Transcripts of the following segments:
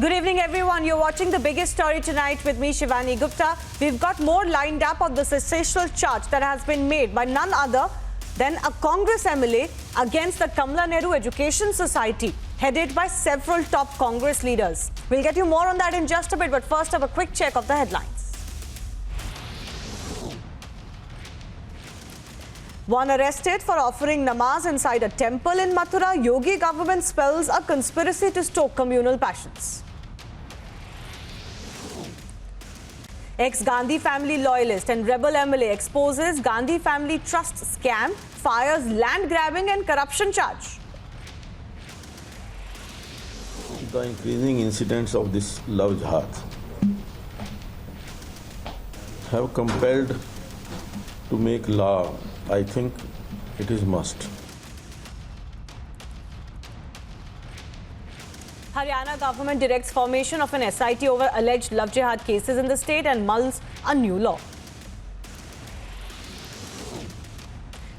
Good evening, everyone. You're watching The Biggest Story tonight with me, Shivani Gupta. We've got more lined up of the sensational charge that has been made by none other than a Congress MLA against the Kamala Nehru Education Society, headed by several top Congress leaders. We'll get you more on that in just a bit, but first have a quick check of the headlines. One arrested for offering namaz inside a temple in Mathura. Yogi government spells a conspiracy to stoke communal passions. Ex-Gandhi family loyalist and rebel MLA exposes Gandhi family trust scam, fires land grabbing and corruption charge. The increasing incidents of this love jihad have compelled to make law. I think it is must. Haryana government directs formation of an SIT over alleged love jihad cases in the state and mulls a new law.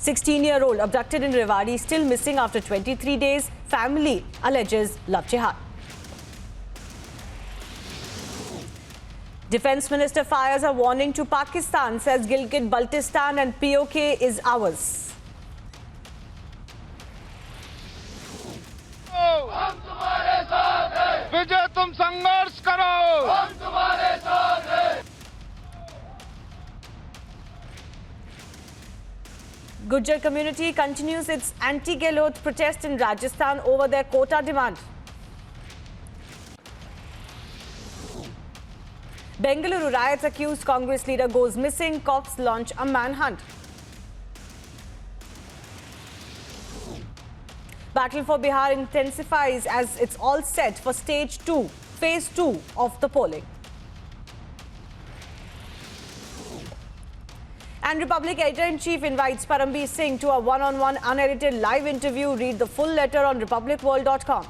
16-year-old abducted in Rewari still missing after 23 days. Family alleges love jihad. Defence Minister fires a warning to Pakistan, says Gilgit-Baltistan and POK is ours. हम तुम्हारे साथ हैं। विजय तुम संघर्ष करो। हम तुम्हारे साथ हैं। Gujjar community continues its anti-Gehlot protest in Rajasthan over their quota demand. Bengaluru riots accused Congress leader goes missing. Cops launch a manhunt. Battle for Bihar intensifies as it's all set for stage 2, phase 2 of the polling. And Republic Editor-in-Chief invites Paramveer Singh to a one-on-one unedited live interview. Read the full letter on republicworld.com.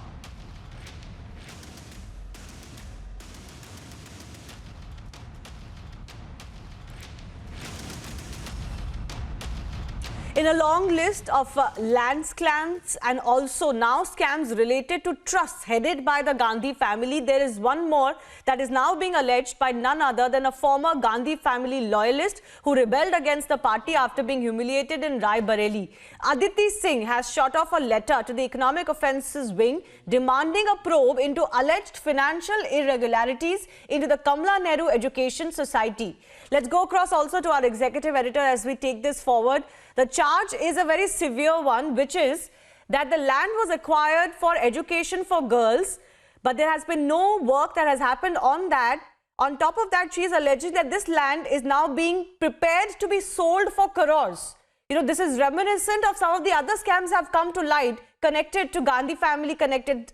In a long list of land scams and also now scams related to trusts headed by the Gandhi family, there is one more that is now being alleged by none other than a former Gandhi family loyalist who rebelled against the party after being humiliated in Rai Bareli. Adithi Singh has shot off a letter to the Economic Offences Wing demanding a probe into alleged financial irregularities into the Kamala Nehru Education Society. Let's go across also to our executive editor as we take this forward. The charge is a very severe one, which is that the land was acquired for education for girls, but there has been no work that has happened on that. On top of that, she is alleging that this land is now being prepared to be sold for crores. You know, this is reminiscent of some of the other scams have come to light connected to Gandhi family, connected,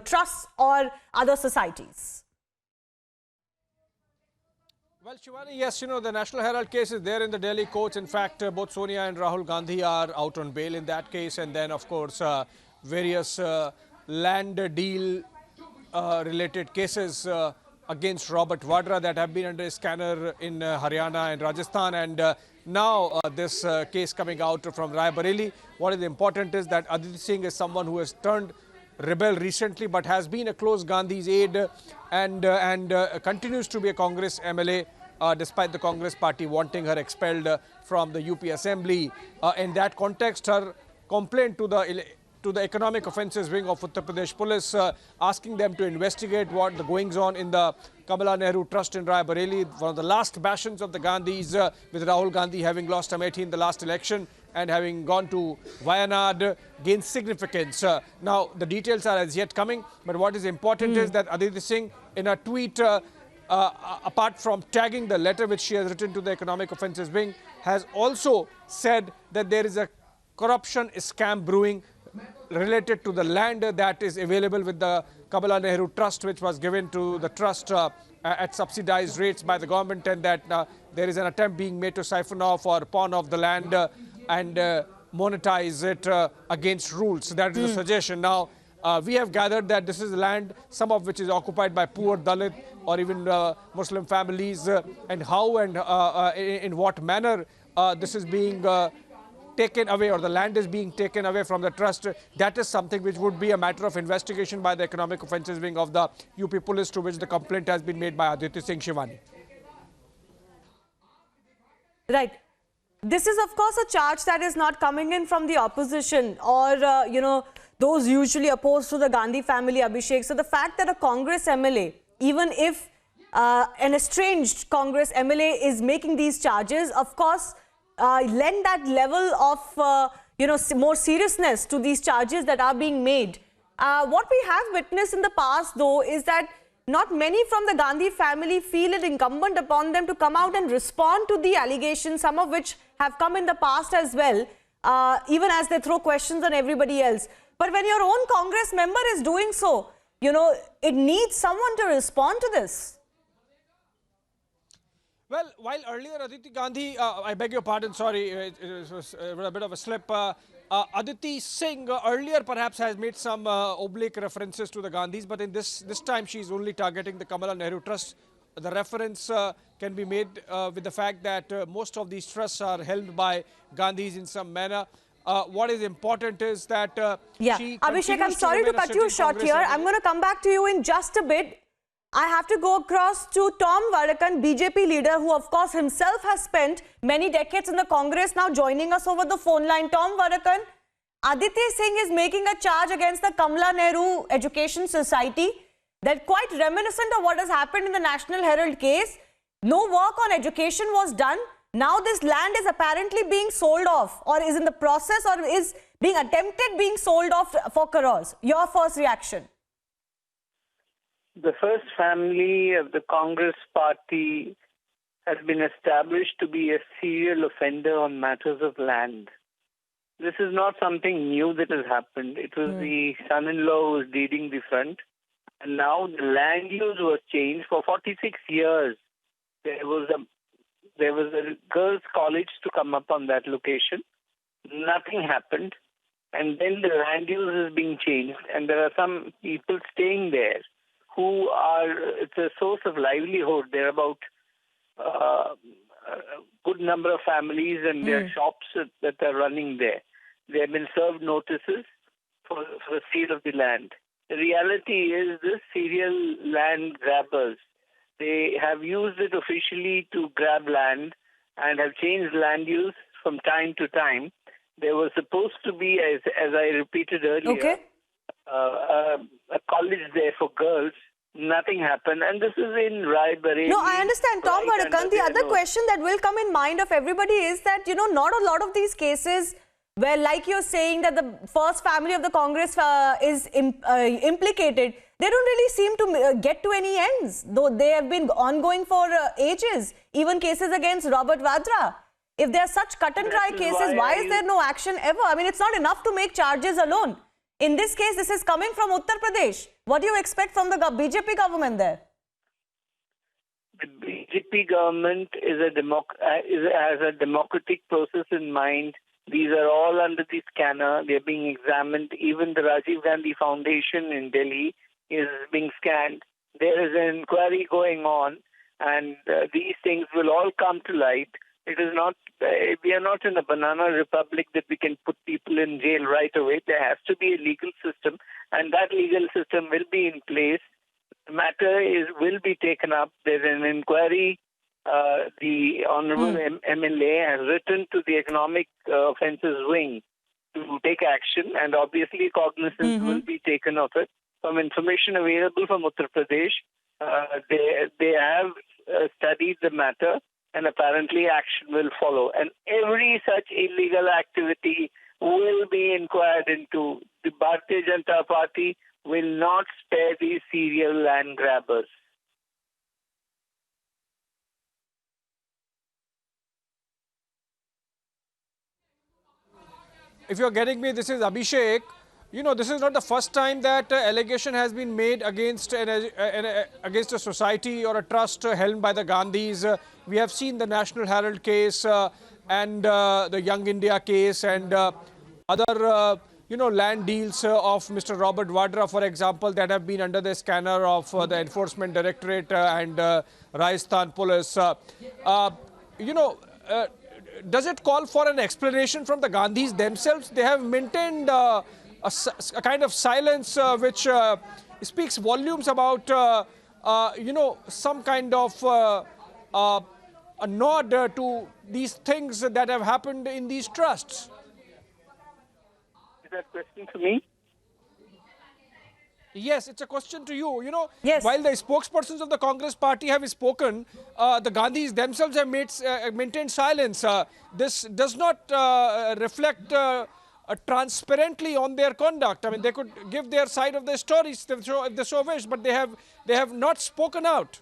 trusts or other societies. Well, Shivani, yes, the National Herald case is there in the Delhi courts. In fact, both Sonia and Rahul Gandhi are out on bail in that case. And then, of course, various land deal related cases against Robert Vadra that have been under a scanner in Haryana and Rajasthan. And now this case coming out from Rai Bareli. What is important is that Adithi Singh is someone who has turned rebel recently, but has been a close Gandhi's aide and continues to be a Congress MLA. Despite the Congress party wanting her expelled from the UP Assembly. In that context, her complaint to the Economic Offences Wing of Uttar Pradesh Police, asking them to investigate what the goings on in the Kamala Nehru Trust in Rai Bareli, one of the last bastions of the Gandhis, with Rahul Gandhi having lost Amethi in the last election and having gone to Wayanad, gains significance. Now, the details are as yet coming, but what is important is that Adithi Singh, in a tweet, apart from tagging the letter which she has written to the Economic Offences Wing, has also said that there is a corruption scam brewing related to the land that is available with the Kamala Nehru Trust, which was given to the trust at subsidized rates by the government, and that there is an attempt being made to siphon off or pawn off the land and monetize it against rules. That is the suggestion. Now, we have gathered that this is land, some of which is occupied by poor Dalit or even Muslim families, and how and in what manner this is being taken away, or the land is being taken away from the trust, that is something which would be a matter of investigation by the Economic Offences Wing of the UP Police, to which the complaint has been made by Adithi Singh. Shivani. Right. This is, of course, a charge that is not coming in from the opposition or, those usually opposed to the Gandhi family, Abhishek. So the fact that a Congress MLA, even if an estranged Congress MLA is making these charges, of course, lend that level of, more seriousness to these charges that are being made. What we have witnessed in the past, though, is that not many from the Gandhi family feel it incumbent upon them to come out and respond to the allegations, some of which have come in the past as well, even as they throw questions on everybody else. But when your own Congress member is doing so, it needs someone to respond to this. Well, while earlier Adithi Gandhi, I beg your pardon, sorry, it was a bit of a slip. Adithi Singh earlier perhaps has made some oblique references to the Gandhis, but in this time she's only targeting the Kamala Nehru Trust. The reference can be made with the fact that most of these trusts are held by Gandhis in some manner. What is important is that she Abhishek, I'm sorry to cut you short here. I'm going to come back to you in just a bit. I have to go across to Tom Varakan, BJP leader, who of course himself has spent many decades in the Congress, now joining us over the phone line. Tom Varakan, Adithi Singh is making a charge against the Kamala Nehru Education Society that quite reminiscent of what has happened in the National Herald case. No work on education was done. Now this land is apparently being sold off, or is in the process, or is being attempted being sold off for crores. Your first reaction? The first family of the Congress party has been established to be a serial offender on matters of land. This is not something new that has happened. It was the son-in-law who was leading the front. And now the land use was changed. For 46 years, there was a girls' college to come up on that location. Nothing happened. And then the land use is being changed. And there are some people staying there who it's a source of livelihood. There are about a good number of families and their shops that are running there. They have been served notices for the sale of the land. The reality is this serial land grabbers, they have used it officially to grab land and have changed land use from time to time. There was supposed to be, as I repeated earlier, a college there for girls. Nothing happened, and this is in Raebareli. No, I understand, Tom Varakan. The other question that will come in mind of everybody is that, not a lot of these cases where, like you're saying, that the first family of the Congress is implicated, they don't really seem to get to any ends, though they have been ongoing for ages, even cases against Robert Vadra. If there are such cut and dry cases, why is there no action ever? I mean, it's not enough to make charges alone. In this case, this is coming from Uttar Pradesh. What do you expect from the BJP government there? The BJP government has a democratic process in mind. These are all under the scanner. They're being examined. Even the Rajiv Gandhi Foundation in Delhi is being scanned. There is an inquiry going on, and these things will all come to light. It is not. We are not in a banana republic that we can put people in jail right away. There has to be a legal system, and that legal system will be in place. The matter will be taken up. There's an inquiry. The Honorable MLA has written to the Economic Offences Wing to take action, and obviously cognizance will be taken of it. From information available from Uttar Pradesh, they have studied the matter, and apparently action will follow. And every such illegal activity will be inquired into. The Bharatiya Janata Party will not spare these serial land grabbers. If you're getting me, this is Abhishek. This is not the first time that allegation has been made against against a society or a trust held by the Gandhis. We have seen the National Herald case and the Young India case and other, land deals of Mr. Robert Vadra, for example, that have been under the scanner of the Enforcement Directorate and Rajasthan Police. does it call for an explanation from the Gandhis themselves? They have maintained a kind of silence which speaks volumes about, some kind of a nod to these things that have happened in these trusts. Is that question to me? Yes, it's a question to you. Yes. While the spokespersons of the Congress party have spoken, the Gandhis themselves have maintained silence. This does not reflect transparently on their conduct. I mean, they could give their side of the stories if they so wish, but they have not spoken out.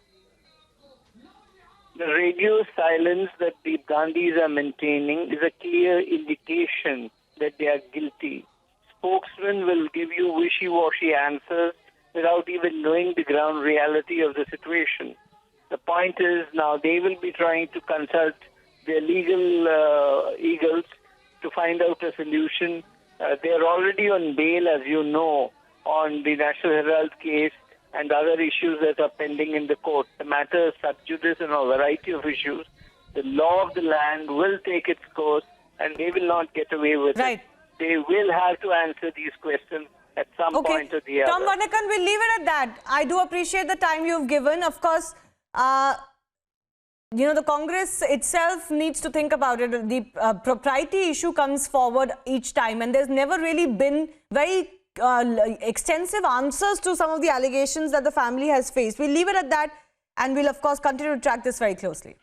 The radio silence that the Gandhis are maintaining is a clear indication that they are guilty. Spokesmen will give you wishy-washy answers without even knowing the ground reality of the situation. The point is now they will be trying to consult their legal eagles to find out a solution. They are already on bail, as you know, on the National Herald case and other issues that are pending in the court. The matter is sub judice on a variety of issues. The law of the land will take its course and they will not get away with Right. it. They will have to answer these questions at some point or the other. Tom Vanakan, we'll leave it at that. I do appreciate the time you've given. Of course, the Congress itself needs to think about it. The propriety issue comes forward each time, and there's never really been very extensive answers to some of the allegations that the family has faced. We'll leave it at that, and we'll, of course, continue to track this very closely.